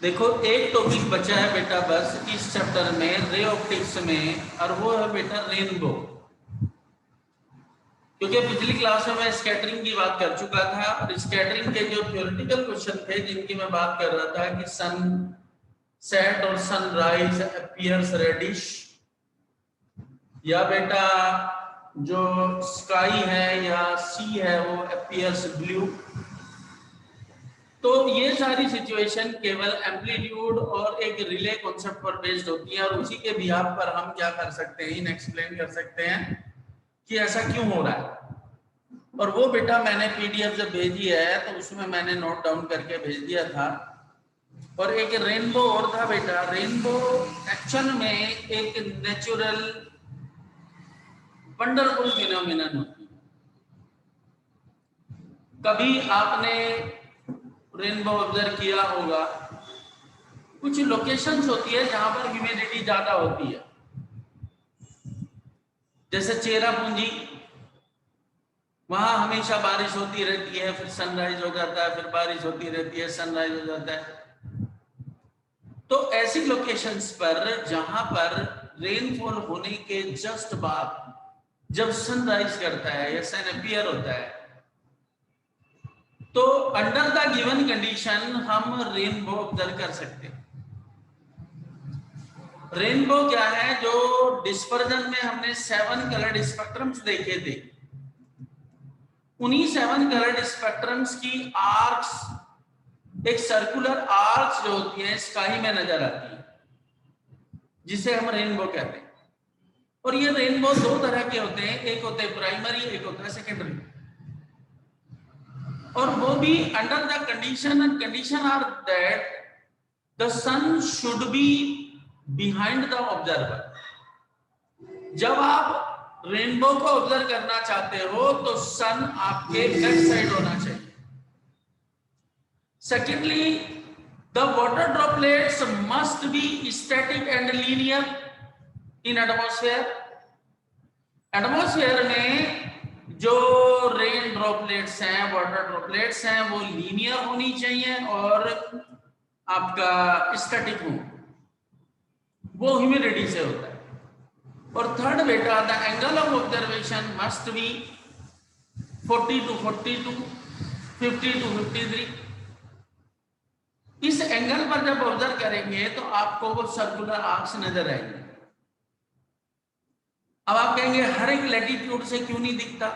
देखो एक टॉपिक बचा है बेटा बस इस चैप्टर में रे ऑप्टिक्स में, और वो है बेटा रेनबो। क्योंकि पिछली क्लास में मैं स्कैटरिंग की बात कर चुका था, और स्कैटरिंग के जो थ्योरेटिकल क्वेश्चन थे जिनकी मैं बात कर रहा था कि सन सेट और सनराइज अपीयर्स रेडिश, या बेटा जो स्काई है या सी है वो अपीयर्स ब्लू। तो ये सारी सिचुएशन केवल एम्पलीट्यूड और एक रिले कॉन्सेप्ट पर बेस्ड होती है, और उसी के बिहाफ पर हम क्या कर सकते हैं, इन एक्सप्लेन कर सकते हैं कि ऐसा क्यों हो रहा है। और वो बेटा मैंने पीडीएफ जब भेजी है तो उसमें मैंने नोट डाउन करके भेज दिया था। और एक रेनबो और था बेटा। रेनबो एक्चुअल में एक नेचुरल वंडरफुल फिनोमिनन होती है। कभी आपने रेनबो ऑब्जर्व किया होगा, कुछ लोकेशंस होती है जहां पर ह्यूमिडिटी ज्यादा होती है, जैसे चेरापूंजी, वहां हमेशा बारिश होती रहती है, फिर सनराइज हो जाता है, फिर बारिश होती रहती है, सनराइज हो जाता है। तो ऐसी लोकेशंस पर जहां पर रेनफॉल होने के जस्ट बाद जब सनराइज करता है या सन अपीयर होता है, तो अंडर द गिवन कंडीशन हम रेनबो ऑब्जर्व कर सकते हैं। रेनबो क्या है, जो डिस्पर्जन में हमने 7 कलर्ड स्पेक्ट्रम्स देखे थे, उन्हीं 7 कलर्ड स्पेक्ट्रम्स की आर्क्स, एक सर्कुलर आर्क्स जो होती है स्काई में नजर आती है, जिसे हम रेनबो कहते हैं। और ये रेनबो दो तरह के होते हैं, एक होते हैं प्राइमरी, एक होता है सेकेंडरी। और वो भी under the condition, and condition are that the sun should be behind the observer. जब आप रेनबो को ऑब्जर्व करना चाहते हो तो सन आपके लेफ्ट साइड होना चाहिए। Secondly, the water droplets must be static and linear in atmosphere. Atmosphere में जो रेन ड्रॉपलेट्स हैं, वाटर ड्रॉपलेट्स हैं, वो लीनियर होनी चाहिए और आपका स्टैटिक हो, वो ह्यूमिडिटी से होता है। और थर्ड बेटा, the angle of observation must be 40 to 42, 50 to 53। इस एंगल पर जब ऑब्जर्व करेंगे तो आपको वो सर्कुलर आर्क्स नजर आएंगे। अब आप कहेंगे हर एक लैटिट्यूड से क्यों नहीं दिखता?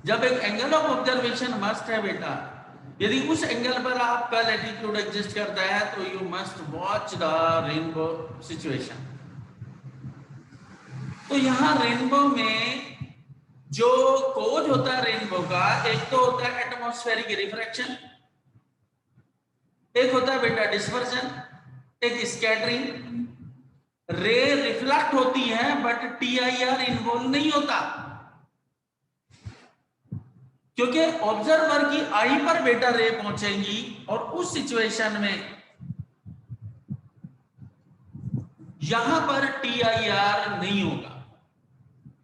जब एक एंगल ऑफ ऑब्जर्वेशन मस्ट है बेटा, यदि उस एंगल पर आपका लैटिट्यूड एग्जिस्ट करता है तो you must watch the rainbow situation. तो यहां रेनबो में जो कोज होता है रेनबो का, एक तो होता है एटमॉस्फेरिक रिफ्रैक्शन, एक होता है बेटा डिस्पर्जन, एक स्कैटरिंग। रे रिफ्लेक्ट होती है बट टीआईआर इन्वॉल्व नहीं होता, क्योंकि ऑब्जर्वर की आई पर बेटा रे पहुंचेंगी और उस सिचुएशन में यहां पर टीआईआर नहीं होगा।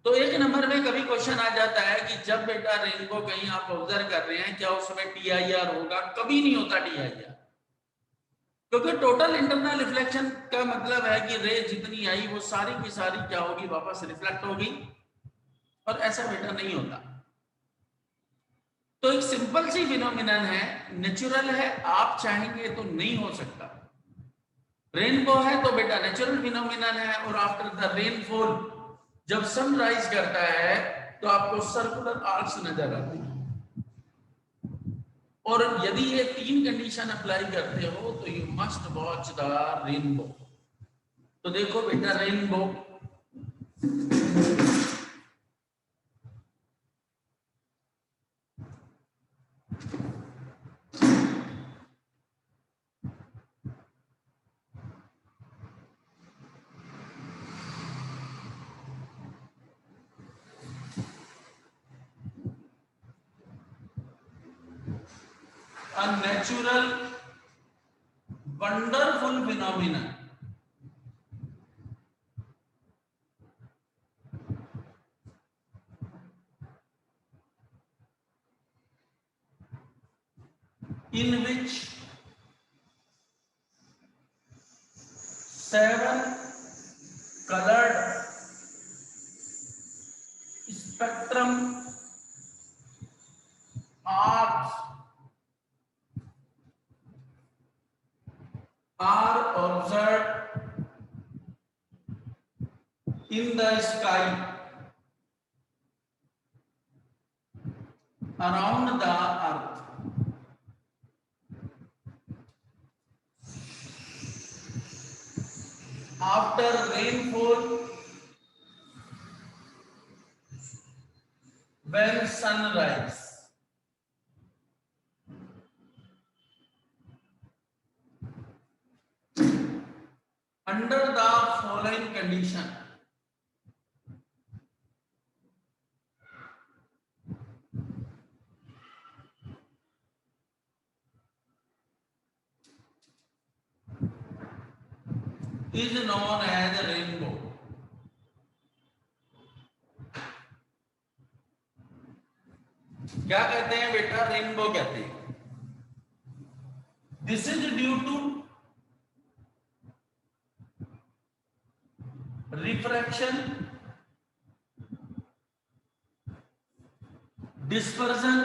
तो एक नंबर में कभी क्वेश्चन आ जाता है कि जब बेटा रेनबो कहीं आप ऑब्जर्व कर रहे हैं, क्या उसमें टीआईआर होगा? कभी नहीं होता टीआईआर, क्योंकि टोटल इंटरनल रिफ्लेक्शन का मतलब है कि रे जितनी आई वो सारी की सारी क्या होगी, वापस रिफ्लेक्ट होगी। और ऐसा बेटा नहीं होता। तो एक सिंपल सी फिनोमिनन है, नेचुरल है, आप चाहेंगे तो नहीं हो सकता। रेनबो है तो बेटा नेचुरल फिनोमिनन है, और आफ्टर द रेनफॉल जब सनराइज करता है तो आपको सर्कुलर आर्क्स नजर आते हैं। और यदि ये 3 कंडीशन अप्लाई करते हो तो you must watch the rainbow. तो देखो बेटा rainbow, a natural wonderful phenomenon in which 7 colored spectrum arcs are observed in the sky around the earth. After rainfall, when sunrise. Under the following condition, is known as rainbow. क्या कहते हैं बेटा? Rainbow कहते हैं. This is due to refraction, dispersion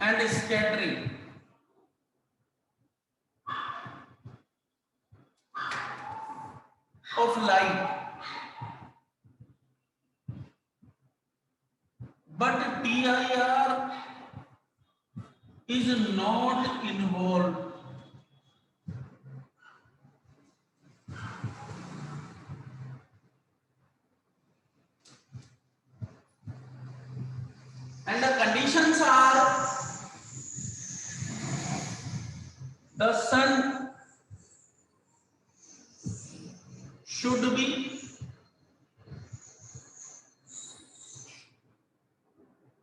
and scattering of light, but TIR is not involved. And the conditions are: the sun should be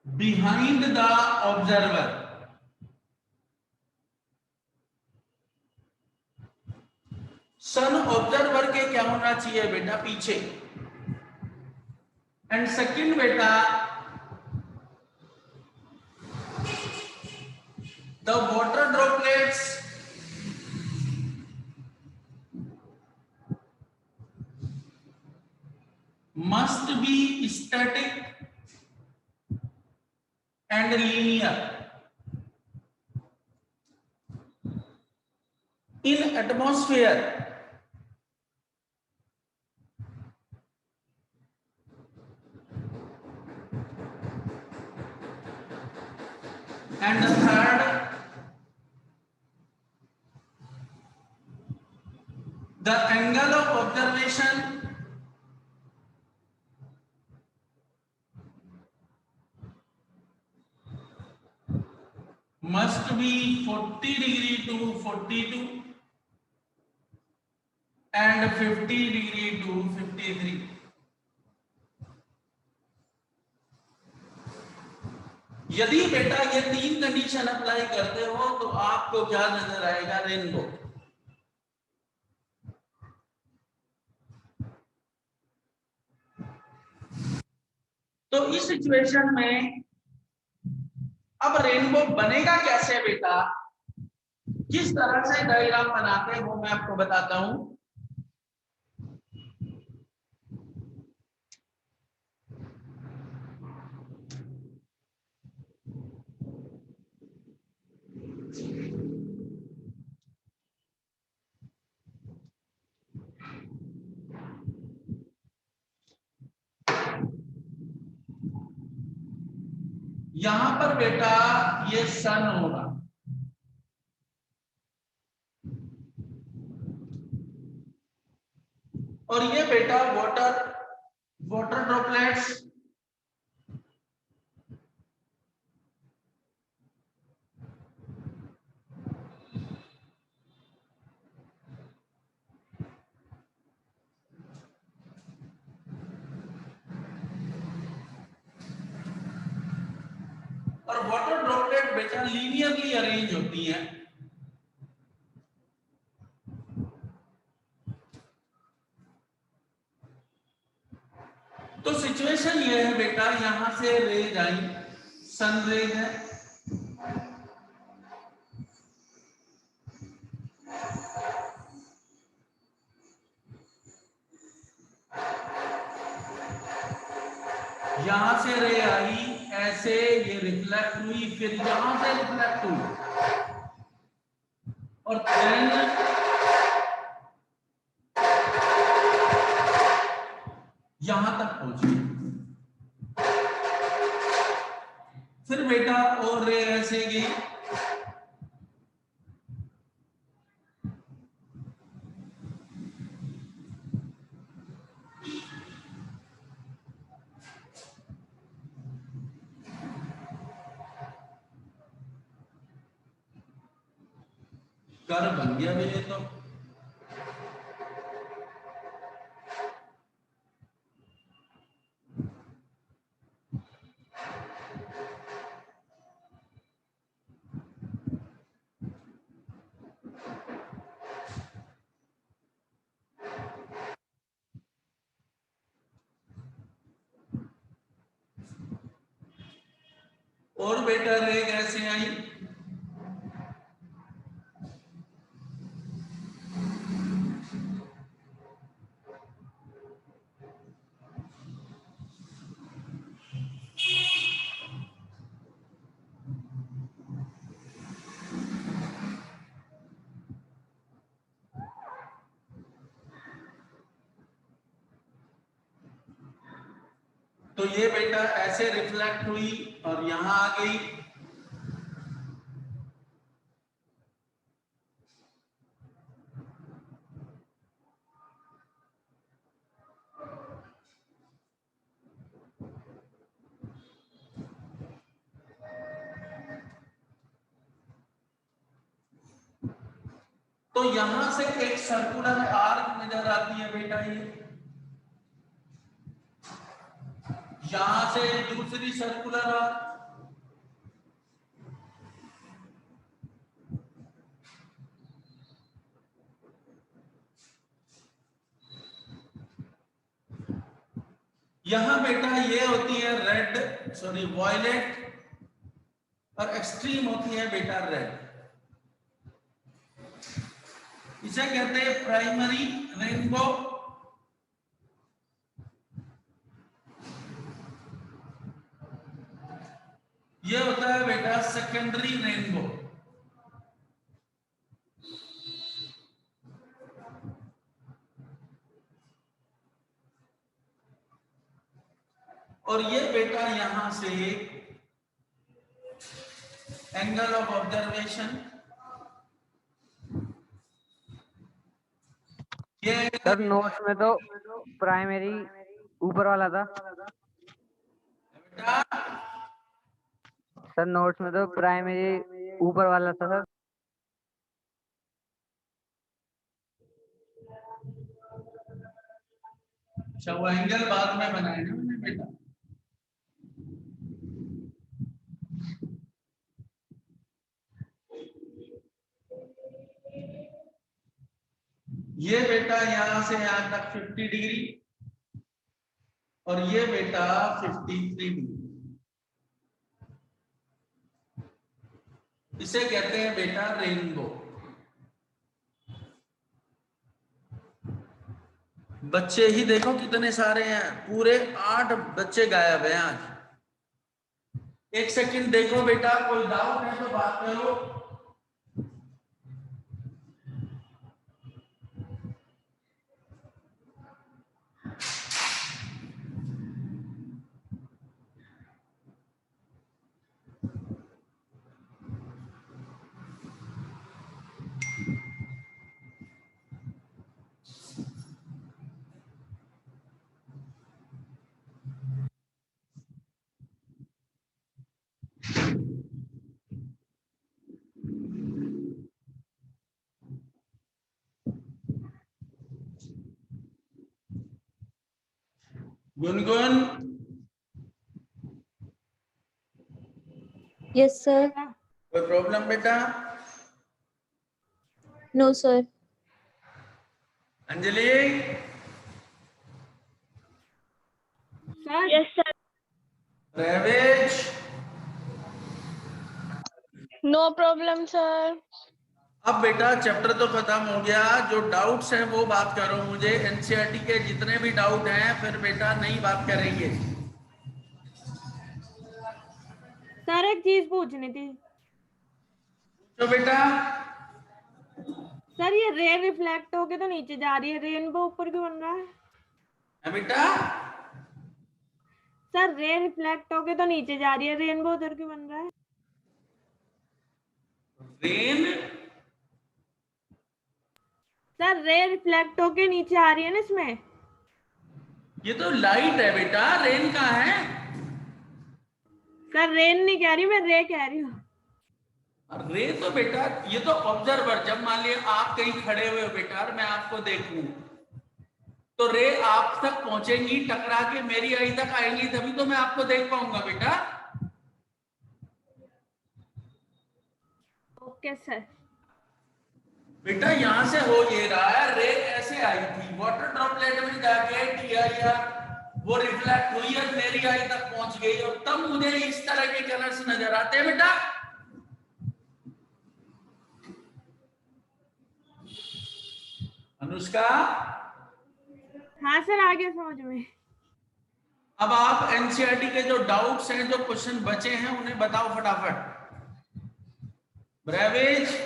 behind the observer. Sun observer के क्या होना चाहिए बेटा? पीछे. एंड सेकंड बेटा, the water droplets must be static and linear in atmosphere. And the third, the angle of observation must be 40 degree to 42 and 50 degree to 53. यदि बेटा ये तीन कंडीशन अप्लाई करते हो तो आपको क्या नजर आएगा? रेनबो. तो इस सिचुएशन में अब रेनबो बनेगा कैसे बेटा? किस तरह से डायग्राम बनाते हैं वो मैं आपको बताता हूं. यहां पर बेटा ये सन होगा, और ये बेटा वाटर ड्रॉपलेट्स और वाटर ड्रॉपलेट बेटा लीनियरली अरेंज होती हैं. तो सिचुएशन ये है बेटा, यहां से रेज आई, सन रेज है, यहां से रे आई, ऐसे ये रिफ्लेक्ट हुई, फिर यहां से रिफ्लेक्ट हुई और देन यहां तक पहुंची। फिर बेटा और रे ऐसे गई, कर बन गया भैया। तो और बेटा रे कैसे आई, तो ये बेटा ऐसे रिफ्लेक्ट हुई और यहां आ गई। तो यहां से एक सर्कुलर आर्क नजर आती है बेटा, ये यहां से दूसरी सर्कुलर आर्क, यहां बेटा ये होती है रेड, सॉरी वॉयलेट, और एक्सट्रीम होती है बेटा रेड। इसे कहते हैं प्राइमरी रेनबो, ये होता है बेटा सेकेंडरी रेनबो। और ये बेटा यहां से एंगल ऑफ ऑब्जर्वेशन, ये सर नोट्स में तो प्राइमरी ऊपर वाला था। बेटा सर नोट्स में तो प्राइमरी ऊपर वाला था सर। अच्छा, वो एंगल बाद में बनाए ना मैंने बेटा। ये बेटा यहां से यहां तक 50 डिग्री और ये बेटा 53 डिग्री। इसे कहते हैं बेटा रेनबो। बच्चे ही देखो कितने सारे हैं, पूरे 8 बच्चे गायब हैं आज। एक सेकंड देखो बेटा, कोई डाउट है तो बात करो। Gungun, yes sir. कोई प्रॉब्लम बेटा? No sir. Anjali, yes sir. Ravesh, no problem sir. अब बेटा चैप्टर तो खत्म हो गया, जो डाउट्स हैं वो बात करो मुझे। एनसीईआरटी के जितने भी डाउट हैं फिर बेटा नई बात करेंगे। सर एक चीज पूछनी थी तो बेटा सर, ये रे रिफ्लेक्ट होके तो नीचे जा रही है, रेनबो ऊपर क्यों बन रहा है? बेटा सर रे रिफ्लेक्ट होके तो नीचे जा रही है, रेनबो उधर क्यों बन रहा है? रेन सर रे रिफ्लेक्ट होके नीचे आ रही है ना इसमें। ये तो लाइट है बेटा, रेन कहाँ है? सर रेन नहीं कह रही, मैं रे कह रही हूँ। रे तो बेटा ये तो ऑब्जर्वर, जब मान लिया आप कहीं खड़े हुए हो बेटा और मैं आपको देखूं तो रे आप तक पहुंचेंगी, टकरा के मेरी आई तक आएंगी, तभी तो मैं आपको देख पाऊंगा बेटा। Okay sir. बेटा यहां से हो ये रहा है, रे ऐसे आई थी, वाटर ड्रॉपलेट में जाके टीआईआर वो रिफ्लेक्ट हुई और मेरी आई तक पहुंच गई और तब मुझे इस तरह के कलर्स नजर आते हैं बेटा। अनुष्का हाँ सर, आ गया समझ में। अब आप एनसीईआरटी के जो डाउट्स हैं, जो क्वेश्चन बचे हैं, उन्हें बताओ फटाफट। ब्रेवेज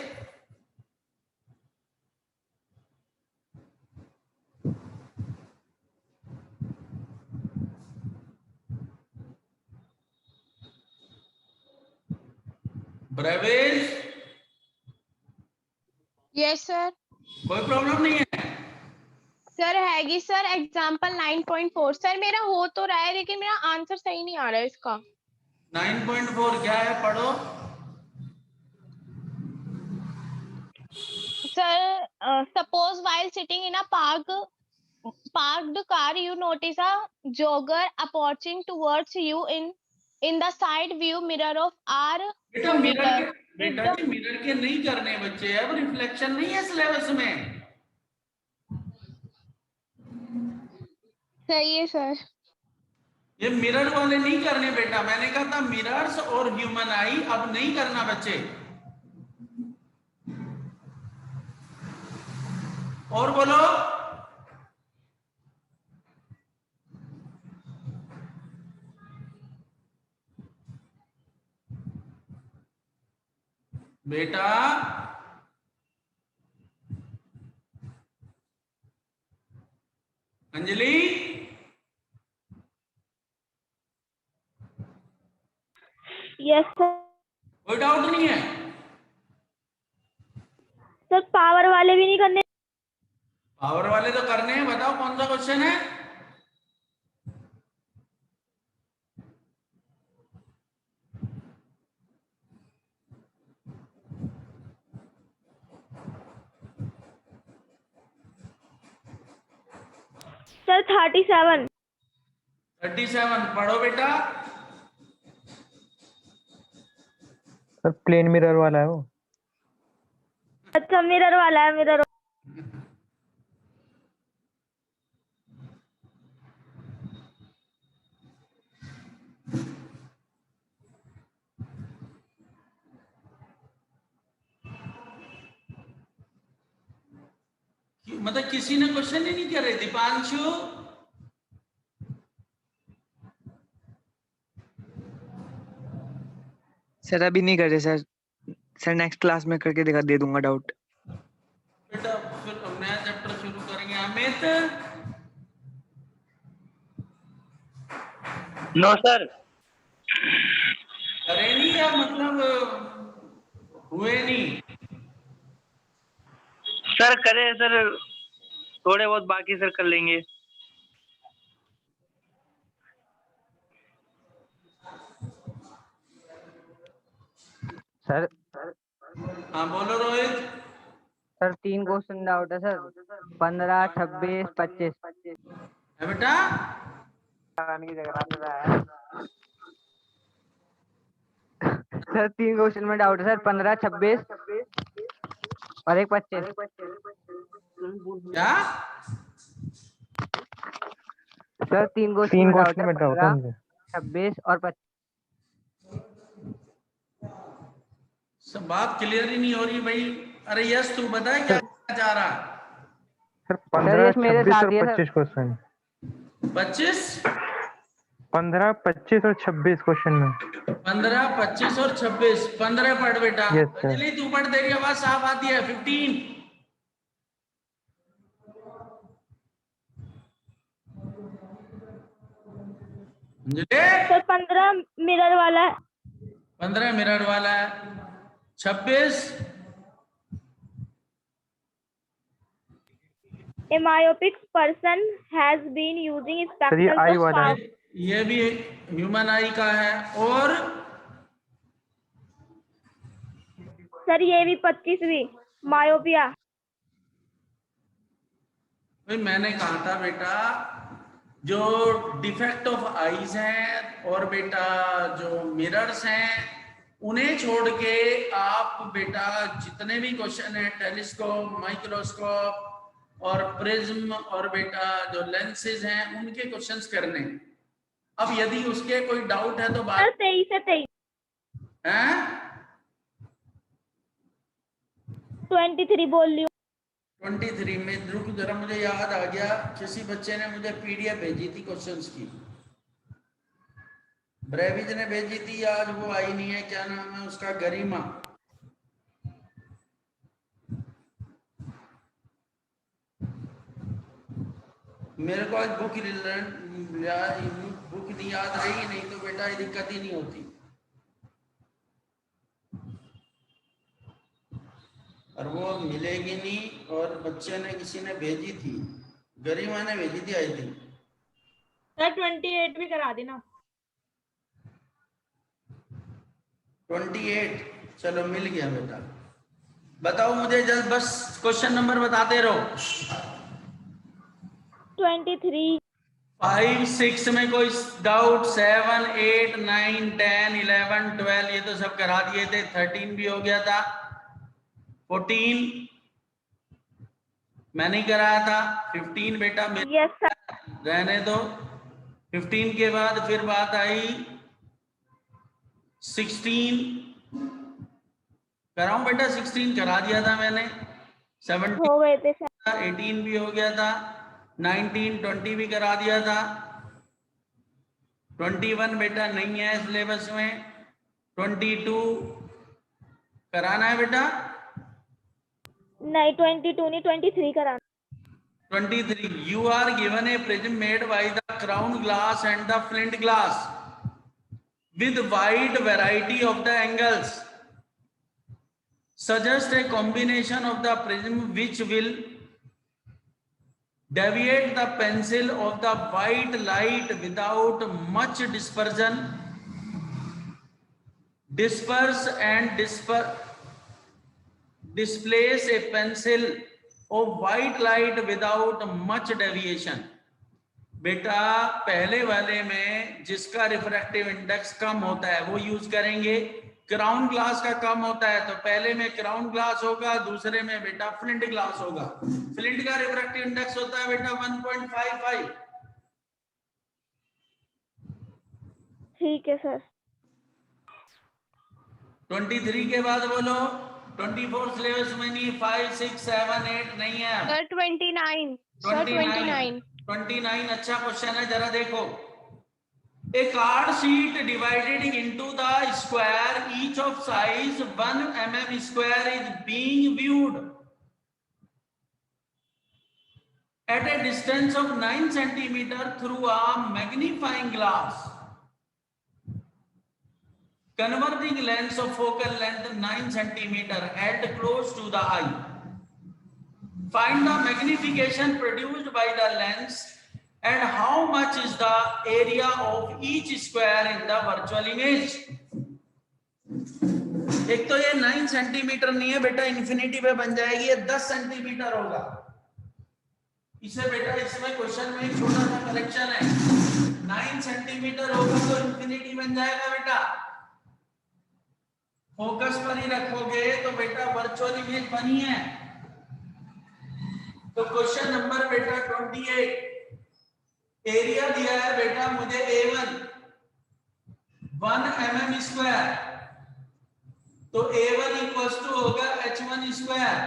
ब्रेवेज यस सर। कोई प्रॉब्लम नहीं है? सर हैगी सर, एग्जांपल 9.4 सर मेरा हो तो रहा है लेकिन मेरा आंसर सही नहीं आ रहा है इसका। 9.4 क्या है, पढ़ो। Sir suppose while sitting in a parked car you notice a jogger approaching towards you in the side view mirror of our बेटा मिरर computer. के, बेटा जी मिरर के नहीं करने बच्चे, अब रिफ्लेक्शन नहीं है सिलेबस में। सही है सर। ये मिरर वाले नहीं करने बेटा, मैंने कहा था मिरर्स और ह्यूमन आई, अब नहीं करना बच्चे। और बोलो। बेटा अंजलि यस सर। कोई डाउट नहीं है? सर पावर वाले भी नहीं करने? पावर वाले तो करने हैं, बताओ कौन सा क्वेश्चन है? सर 37। 37 पढ़ो बेटा। सर प्लेन मिरर वाला है वो। अच्छा मिरर वाला है, मिरर। मतलब किसी ने क्वेश्चन ही नहीं करे? दीपांशु सर अभी नहीं कर रहे सर। सर नेक्स्ट क्लास में करके दिखा दे दूंगा डाउट। बेटा फिर नया चैप्टर शुरू करेंगे। Amit no sir. करे नहीं या मतलब हुए नहीं? सर करे सर, थोड़े बहुत बाकी सर कर लेंगे। सर हाँ बोलो रोहित। सर 3 क्वेश्चन डाउट है सर, 15, 26, 25। है बेटा सर 3 क्वेश्चन में डाउट है सर, 15, 26 और एक 25। क्या? सर 3 क्वेश्चन 3 में डाउट क्वेश्चन है, में डाउट है 15, मुझे। 26 और 25। सब बात क्लियर ही नहीं हो रही भाई। अरे यस तू बता क्या चाह रहा? सर 15, ये मेरे 26 साथ और ही है सर। 25 क्वेश्चन। 25 15, 25 और 26 क्वेश्चन में। 15, 25 और 26। 15 पढ़ बेटा। Yes, sir. अंजलि तू पढ़, तेरी आवाज साफ आती है। 15। अंजलि सर 15 मिरर वाला है। 15 मिरर वाला है। 26 A myopic person has been using ये spectacles आई of वाला है। far ये भी ह्यूमन आई का है। और सर ये भी 25वीं मायोपिया। भाई मैंने कहा था बेटा, जो डिफेक्ट ऑफ आईज हैं और बेटा जो मिरर्स हैं, उन्हें छोड़ के आप बेटा जितने भी क्वेश्चन है, टेलीस्कोप, माइक्रोस्कोप और प्रिज्म और बेटा जो लेंसेज हैं, उनके क्वेश्चंस करने। अब यदि उसके कोई डाउट है तो सर बात 23 से 23 है। 23 बोल रही हूँ। 23 में रुक जरा, मुझे याद आ गया, किसी बच्चे ने मुझे पीडीएफ भेजी थी क्वेश्चंस की, ब्रेविज ने भेजी थी, आज वो आई नहीं है। क्या नाम है उसका? गरिमा। मेरे को आज बुक नहीं याद रही, नहीं तो बेटा ये दिक्कत ही नहीं होती। और वो मिलेगी नहीं, और बच्चे ने किसी ने भेजी थी, गरिमा ने भेजी थी आई थी। सर 28 भी करा देना। 28 चलो मिल गया बेटा। बताओ मुझे जल्द, बस क्वेश्चन नंबर बताते रहो। 23 5, 6 में कोई डाउट? 7, 8, 9, 10, 11, 12 ये तो सब करा दिए थे। 13 भी हो गया था। 14 मैं नहीं कराया था। 15 बेटा यस सर। रहने दो। 15 के बाद फिर बात आई 16। कराऊं बेटा? 16 करा दिया था मैंने। 17 हो गए थे सर। 18 भी हो गया था। 19, 20 भी करा दिया था। 21 बेटा नहीं है सिलेबस में। 22 कराना है बेटा? नहीं 22 नहीं 23 करा। 23 you are given a prism made by the crown glass and the flint glass with wide variety of the angles. Suggest a combination of the prism which will deviate the pencil of the white light without much dispersion, disperse and displace a pencil of white light without much deviation. बेटा पहले वाले में जिसका refractive index कम होता है वो use करेंगे। Crown glass का कम होता है तो पहले में क्राउन ग्लास होगा, दूसरे में बेटा फ्लिंट ग्लास होगा। फ्लिंट का रिफ्रैक्टिव इंडेक्स होता है बेटा 1.55। ठीक है सर। 23 के बाद बोलो। 24 सिलेबस में नहीं। 5, 6, 7, 8 नहीं है। Sir, 29. Sir, 29. 29 अच्छा क्वेश्चन है, जरा देखो। A card sheet divided into the square, each of size 1 mm square is being viewed at a distance of 9 centimeter through a magnifying glass, converging lengths of focal length 9 centimeter held close to the eye. Find the magnification produced by the lens and how much is the area of each square in the virtual image. एक तो ये 9 centimetre नहीं है बेटा, infinity पे बन जाएगी, ये 10 सेंटीमीटर होगा। इसे बेटा इसमें क्वेश्चन में एक छोटा सा करेक्शन है। 9 सेंटीमीटर होगा तो इन्फिनिटी बन जाएगा बेटा। फोकस पर ही रखोगे तो बेटा वर्चुअल इमेज बनी है। तो क्वेश्चन नंबर बेटा 28, एरिया दिया है बेटा मुझे A1 1 mm स्क्वायर, तो A1 इक्वल्स टू होगा H1 स्क्वायर,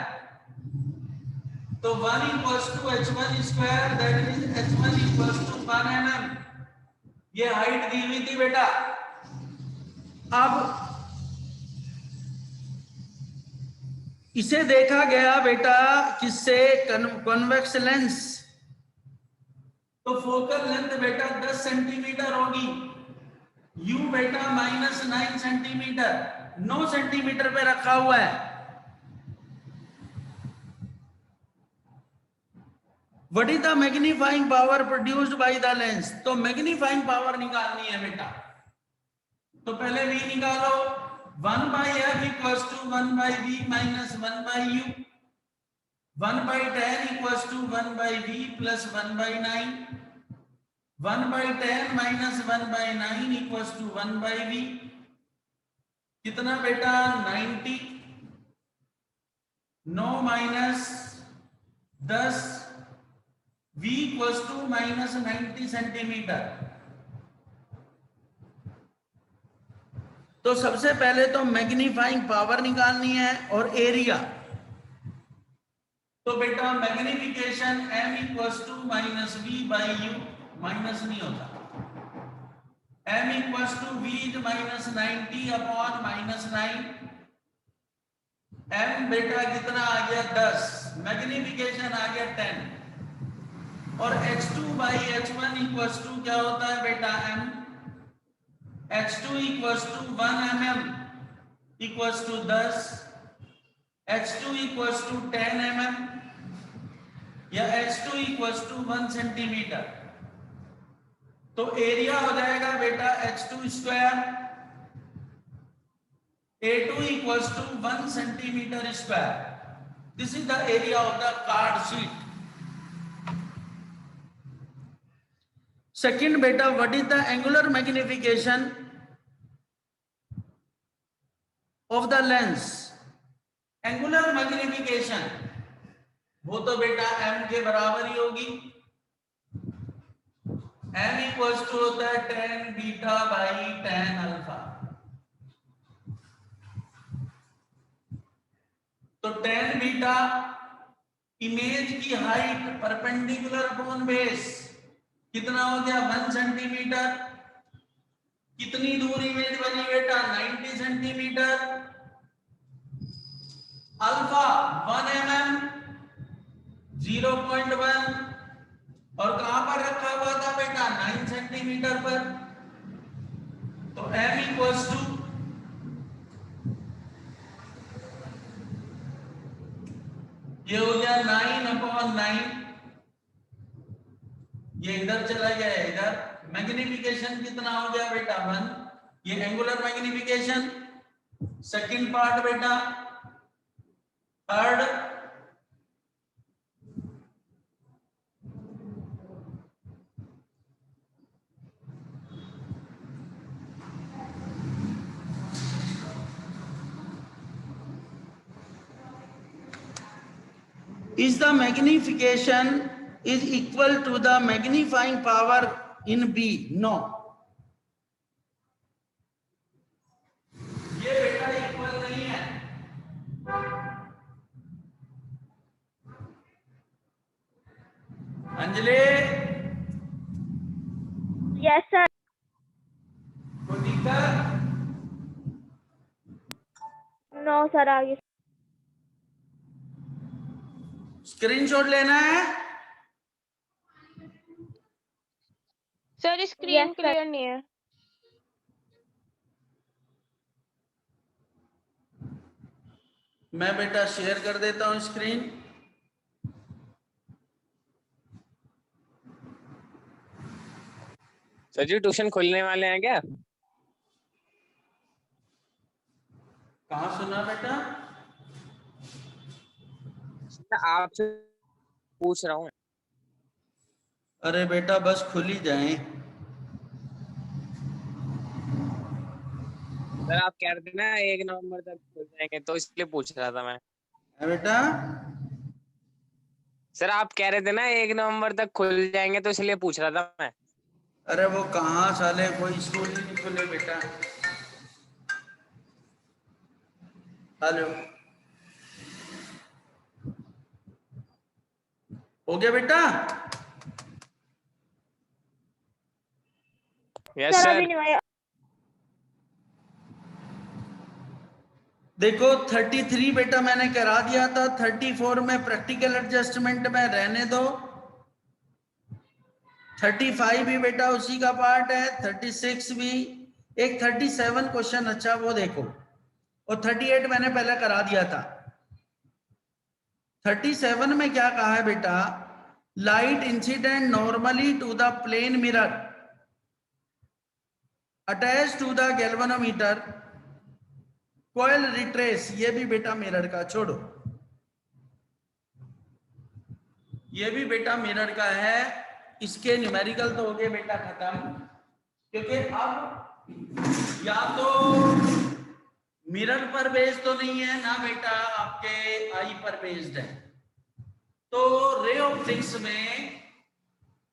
तो 1 equals to H1 square, that means H1 equals to 1 mm। ये हाइट दी हुई थी बेटा। अब इसे देखा गया बेटा किससे, कॉन्वेक्स लेंस, तो फोकल लेंथ बेटा 10 सेंटीमीटर होगी, यू बेटा -9 सेंटीमीटर, 9 सेंटीमीटर पे रखा हुआ है। What is the magnifying power produced by the lens, तो मैग्नीफाइंग पावर निकालनी है बेटा, तो पहले v निकालो, 1/f equals to 1/v minus 1/u, 1/10 equals to 1/v plus 1/9, 1/10 minus 1/9 equals to 1/v, कितना बेटा 90, 9 minus 10, v equals to -90 centimetre. तो सबसे पहले तो मैग्नीफाइंग पावर निकालनी है और एरिया, तो बेटा magnification m equals to -v/u, minus नहीं होता, m equals to v is -90 upon -9, m बेटा कितना आ गया 10, मैग्निफिकेशन आ गया 10, और h2/h1 इक्वल्स टू क्या होता है बेटा m, h2 equals to 1 mm equals to 10, h2 equals to 10 mm या h2 इक्वल्स टू 1 सेंटीमीटर, तो एरिया हो जाएगा बेटा h2 square, A2 equals to 1 centimetre square, this is the area of the card sheet. Second बेटा, what is the angular magnification of the lens, angular magnification वो तो बेटा m के बराबर ही होगी, m इक्वल्स टू होता है tan beta by tan alpha, तो tan बीटा इमेज की हाइट परपेंडिकुलर अपॉन बेस कितना हो गया 1 सेंटीमीटर, कितनी दूर इमेज बनी बेटा 90 सेंटीमीटर, अल्फा 1 mm 0.1, और कहां पर रखा हुआ था बेटा 9 सेंटीमीटर पर, तो m इक्वल्स टू ये हो गया 9/9, ये इधर चला गया है इधर, मैग्निफिकेशन कितना हो गया बेटा 1, ये एंगुलर मैग्निफिकेशन। सेकंड पार्ट बेटा, third is the magnification is equal to the magnifying power in B, no, ये बेटा इक्वल नहीं है, अंजलि Yes, sir. को दिक्कत, No, sir. आगे स्क्रीनशॉट लेना है, सर स्क्रीन क्लियर नहीं है। मैं बेटा शेयर कर देता हूं स्क्रीन। सर जी ट्यूशन खुलने वाले हैं क्या? कहाँ सुना बेटा? आपसे पूछ रहा हूँ। अरे बेटा बस खुल ही जाए। सर आप कह रहे थे ना 1 नवंबर तक खुल जाएंगे, तो इसलिए पूछ रहा था मैं। है बेटा? सर आप कह रहे थे ना 1 नवंबर तक खुल जाएंगे, तो इसलिए पूछ रहा था मैं। अरे वो कहाँ साले, कोई स्कूल ही नहीं खुले बेटा। हेलो, हो गया बेटा? Yes sir. देखो 33 बेटा मैंने करा दिया था, 34 में प्रैक्टिकल एडजस्टमेंट में रहने दो, 35 भी बेटा उसी का पार्ट है, 36 भी, एक 37 क्वेश्चन अच्छा वो देखो, और 38 मैंने पहले करा दिया था। 37 में क्या कहा है बेटा, light incident normally to the plane mirror attached to the galvanometer, coil retrace, ये भी बेटा मिरर का छोड़ो, ये भी बेटा मिरर का है, इसके न्यूमेरिकल तो हो गए बेटा खत्म, क्योंकि अब या तो मिरर पर बेस्ड तो नहीं है ना बेटा आपके आई पर बेस्ड है। तो रे ऑप्टिक्स में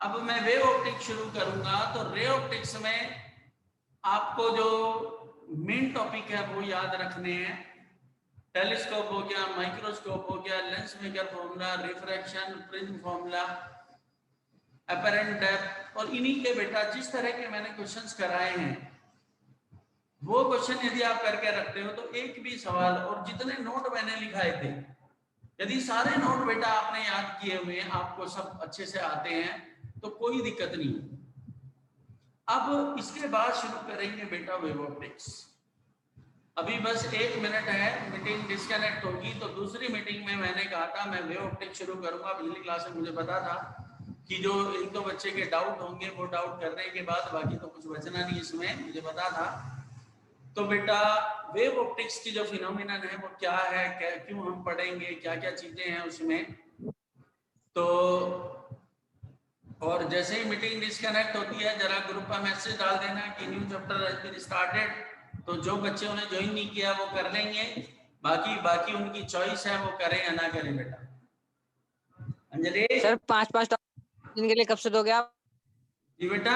अब मैं रे ऑप्टिक्स शुरू करूंगा, तो रे ऑप्टिक्स में आपको जो मेन टॉपिक है वो याद रखने हैं। टेलीस्कोप हो गया, माइक्रोस्कोप हो गया, lens maker formula, refraction, prism formula, apparent depth, और इन्हीं के बेटा जिस तरह के मैंने क्वेश्चंस कराए हैं वो क्वेश्चन यदि आप करके रखते हो तो एक भी सवाल, और जितने नोट मैंने लिखाए थे यदि सारे नोट बेटा आपने याद किए हुए हैं, आपको सब अच्छे से आते हैं, तो कोई दिक्कत नहीं। अब इसके बाद शुरू करेंगे बेटा वेव ऑप्टिक्स। अभी बस 1 मिनट है, मीटिंग डिस्कनेक्ट होगी, तो दूसरी मीटिंग में मैंने कहा था मैं वेव ऑप्टिक्स शुरू करूंगा। पिछली क्लास में मुझे पता था कि जो 1-2 बच्चे के डाउट होंगे वो डाउट करने के बाद बाकी तो कुछ बचना नहीं इसमें, मुझे पता था। तो बेटा वेव ऑप्टिक्स की जो फिनोमिनन है वो क्या है, क्यों हम पढ़ेंगे, क्या क्या चीजें हैं उसमें। तो और जैसे ही मीटिंग डिस्कनेक्ट होती है जरा ग्रुप पर मैसेज डाल देना कि new chapter has been started, तो जो बच्चे उन्हें ज्वाइन नहीं किया वो कर लेंगे, बाकी उनकी चॉइस है, वो करें या ना करें बेटा। अंजलि सर 5-5 टॉपिक के लिए कब से दोगे आप? जी बेटा,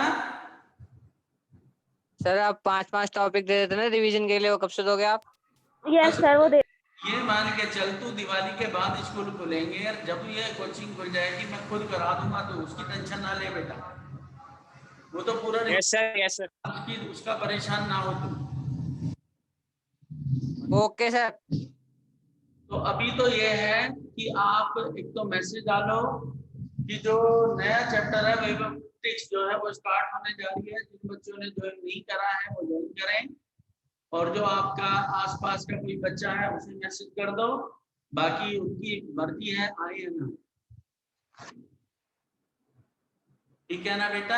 सर आप 5-5 टॉपिक दे देते ना रिवीजन के लिए, वो कब से दोगे आप? यस सर वो दे। ये मान के चल तू दिवाली के बाद स्कूल खुलेंगे, और जब ये कोचिंग खुल जाएगी मैं खुद करा दूंगा, तो उसकी टेंशन ना ले बेटा, वो तो पूरा यस सर उसका परेशान ना हो तुम। Okay sir. तो अभी तो ये है कि आप एक तो मैसेज डालो कि जो नया चैप्टर है वेव ऑप्टिक्स जो है वो स्टार्ट होने जा रही है, जिन बच्चों ने ज्वाइन नहीं करा है वो ज्वाइन करें, और जो आपका आसपास का कोई बच्चा है उसे मैसेज कर दो, बाकी उनकी मर्जी है आए या ना। ठीक है ना बेटा।